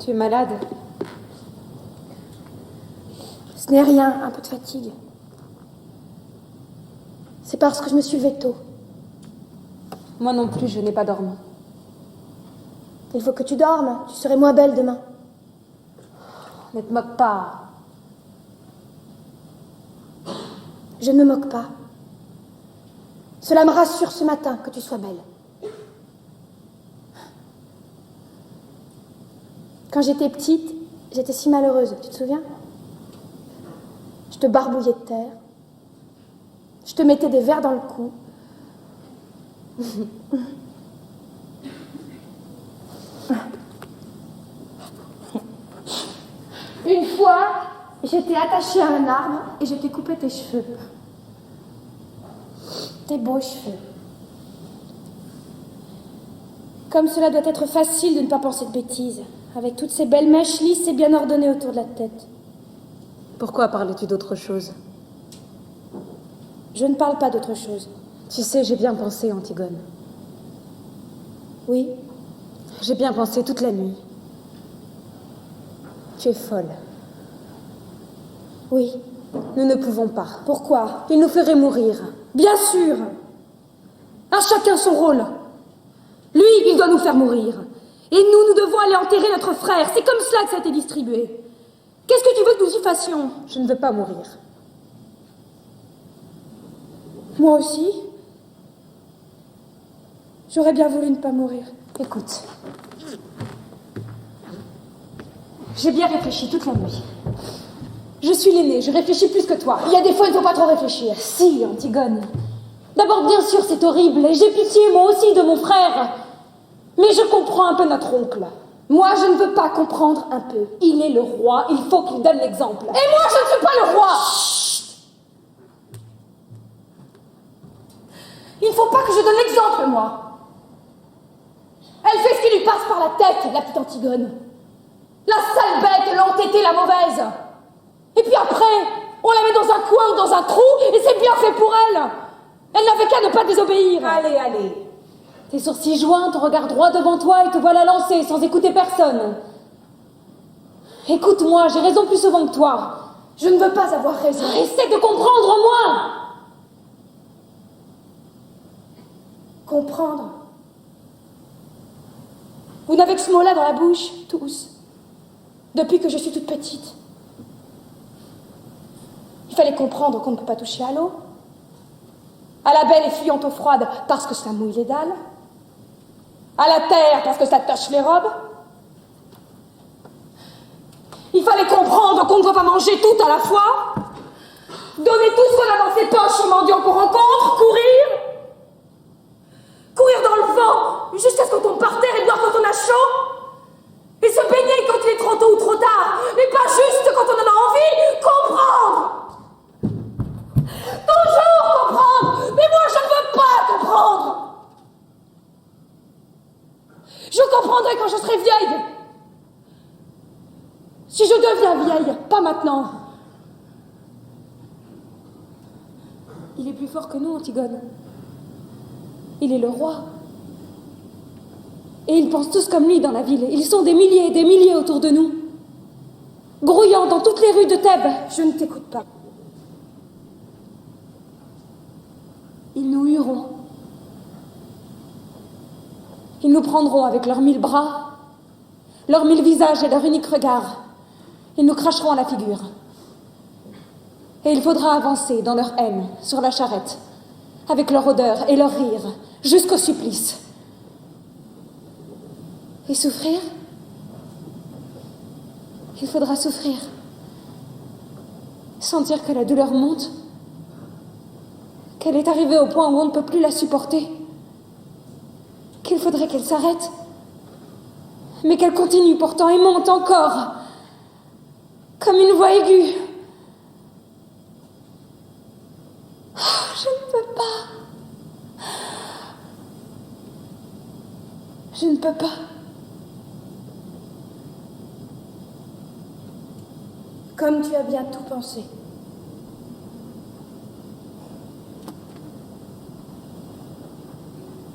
Tu es malade? Ce n'est rien, un peu de fatigue. C'est parce que je me suis levée tôt. Moi non plus, je n'ai pas dormi. Il faut que tu dormes, tu serais moins belle demain. Ne te moque pas. Je ne me moque pas. Cela me rassure ce matin que tu sois belle. Quand j'étais petite, j'étais si malheureuse, tu te souviens? Je te barbouillais de terre. Je te mettais des vers dans le cou. Une fois, j'étais attachée à un arbre et je t'ai coupé tes cheveux. Tes beaux cheveux. Comme cela doit être facile de ne pas penser de bêtises, avec toutes ces belles mèches lisses et bien ordonnées autour de la tête. Pourquoi parlais-tu d'autre chose? Je ne parle pas d'autre chose. Tu sais, j'ai bien pensé, Antigone. Oui? J'ai bien pensé toute la nuit. Tu es folle. Oui. Nous ne pouvons pas. Pourquoi? Il nous ferait mourir. Bien sûr! À chacun son rôle. Lui, il doit nous faire mourir. Et nous devons aller enterrer notre frère. C'est comme cela que ça a été distribué. Qu'est-ce que tu veux que nous y fassions? Je ne veux pas mourir. Moi aussi. J'aurais bien voulu ne pas mourir. Écoute. J'ai bien réfléchi toute la nuit. Je suis l'aînée, je réfléchis plus que toi. Il y a des fois, il ne faut pas trop réfléchir. Si, Antigone. D'abord, bien sûr, c'est horrible, et j'ai pitié, moi aussi, de mon frère. Mais je comprends un peu notre oncle. Moi, je ne veux pas comprendre un peu. Il est le roi, il faut qu'il donne l'exemple. Et moi, je ne suis pas le roi! Chut! Il ne faut pas que je donne l'exemple, moi. Elle fait ce qui lui passe par la tête, la petite Antigone. La sale bête, l'entêtée, la mauvaise. Et puis après, on la met dans un coin ou dans un trou, et c'est bien fait pour elle. Elle n'avait qu'à ne pas désobéir. Allez, allez. Tes sourcils joints, ton regard droit devant toi et te voilà lancé sans écouter personne. Écoute-moi, j'ai raison plus souvent que toi. Je ne veux pas avoir raison. Essaie de comprendre, moi. Comprendre? Vous n'avez que ce mot-là dans la bouche, tous. Depuis que je suis toute petite. Il fallait comprendre qu'on ne peut pas toucher à l'eau. À la belle et fuyante eau froide parce que ça mouille les dalles. À la terre parce que ça tache les robes. Il fallait comprendre qu'on ne doit pas manger tout à la fois. Donner tout ce qu'on a dans ses poches aux mendiants qu'on rencontre. Courir. Courir dans le vent jusqu'à ce qu'on tombe par terre et boire quand on a chaud. Et se baigner quand il est trop tôt ou trop tard. Mais pas juste quand on en a envie. Comprendre. Toujours comprendre. Mais moi, je ne veux pas comprendre. Je comprendrai quand je serai vieille. Si je deviens vieille, pas maintenant. Il est plus fort que nous, Antigone. Il est le roi. Et ils pensent tous comme lui dans la ville. Ils sont des milliers et des milliers autour de nous. Grouillant dans toutes les rues de Thèbes. Je ne t'écoute pas. Ils nous hueront. Ils nous prendront avec leurs 1000 bras, leurs 1000 visages et leur unique regard. Ils nous cracheront à la figure. Et il faudra avancer dans leur haine, sur la charrette, avec leur odeur et leur rire, jusqu'au supplice. Et souffrir? Il faudra souffrir. Sentir que la douleur monte, qu'elle est arrivée au point où on ne peut plus la supporter, qu'il faudrait qu'elle s'arrête, mais qu'elle continue pourtant et monte encore, comme une voix aiguë. Oh, je ne peux pas. Je ne peux pas. Comme tu as bien tout pensé.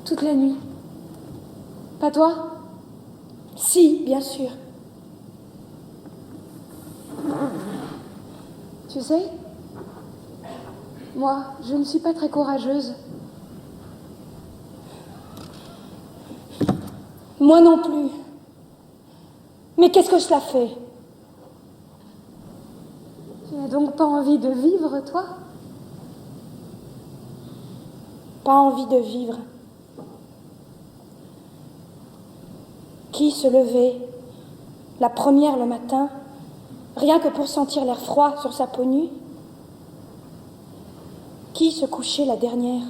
Toute la nuit. Pas toi? Si, bien sûr. Tu sais, moi, je ne suis pas très courageuse. Moi non plus. Mais qu'est-ce que cela fait? Tu n'as donc pas envie de vivre, toi? Pas envie de vivre. Qui se levait, la première le matin, rien que pour sentir l'air froid sur sa peau nue? Qui se couchait la dernière,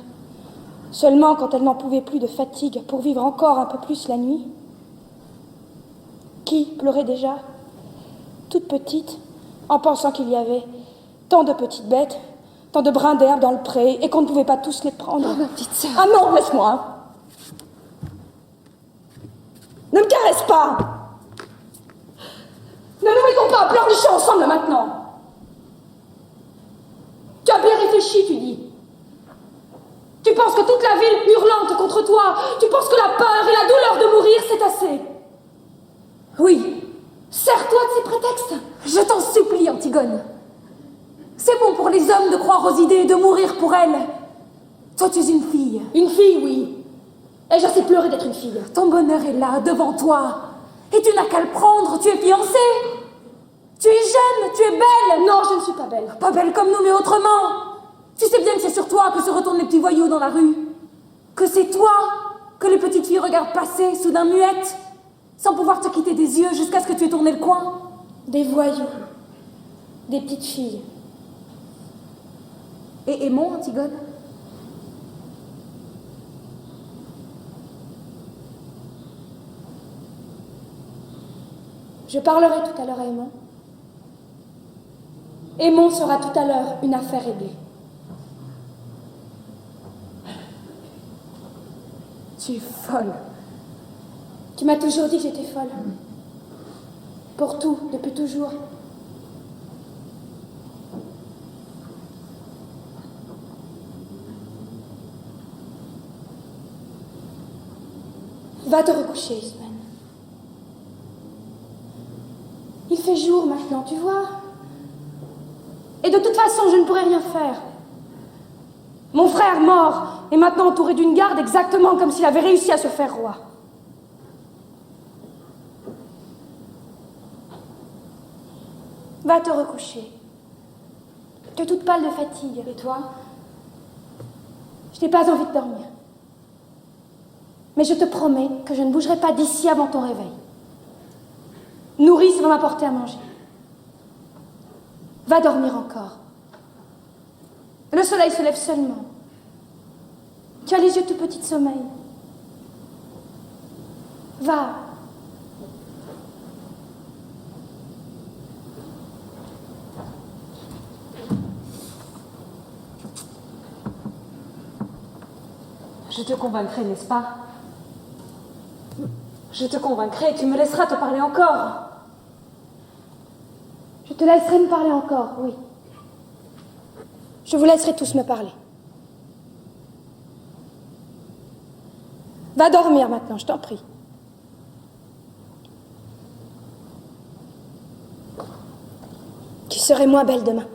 seulement quand elle n'en pouvait plus de fatigue pour vivre encore un peu plus la nuit? Qui pleurait déjà, toute petite, en pensant qu'il y avait tant de petites bêtes, tant de brins d'herbe dans le pré, et qu'on ne pouvait pas tous les prendre? Oh, ma petite sœur. Ah non, laisse-moi. Ne me caresse pas. Ne nous mettons pas à pleurnicher ensemble maintenant. Tu as bien réfléchi, tu dis. Tu penses que toute la ville hurlante contre toi, tu penses que la peur et la douleur de mourir, c'est assez. Oui, sers-toi de ces prétextes. Je t'en supplie, Antigone. C'est bon pour les hommes de croire aux idées et de mourir pour elles. Toi, tu es une fille. Une fille, oui. Ai-je assez pleuré d'être une fille? Ton bonheur est là, devant toi. Et tu n'as qu'à le prendre, tu es fiancée. Tu es jeune, tu es belle. Non, je ne suis pas belle. Pas belle comme nous, mais autrement. Tu sais bien que c'est sur toi que se retournent les petits voyous dans la rue. Que c'est toi que les petites filles regardent passer, soudain muettes, sans pouvoir te quitter des yeux jusqu'à ce que tu aies tourné le coin. Des voyous. Des petites filles. Et aimons, Antigone? Je parlerai tout à l'heure à Aimon. Aimon sera tout à l'heure une affaire réglée. Tu es folle. Tu m'as toujours dit que j'étais folle. Pour tout, depuis toujours. Va te recoucher, Ismène. Il fait jour maintenant, tu vois. Et de toute façon, je ne pourrai rien faire. Mon frère mort est maintenant entouré d'une garde exactement comme s'il avait réussi à se faire roi. Va te recoucher. Tu es toute pâle de fatigue. Et toi? Je n'ai pas envie de dormir. Mais je te promets que je ne bougerai pas d'ici avant ton réveil. Nourrice va m'apporter à manger. Va dormir encore. Le soleil se lève seulement. Tu as les yeux tout petits de sommeil. Va. Je te convaincrai, n'est-ce pas? Je te convaincrai, tu me laisseras te parler encore. Je te laisserai me parler encore, oui. Je vous laisserai tous me parler. Va dormir maintenant, je t'en prie. Tu serais moins belle demain.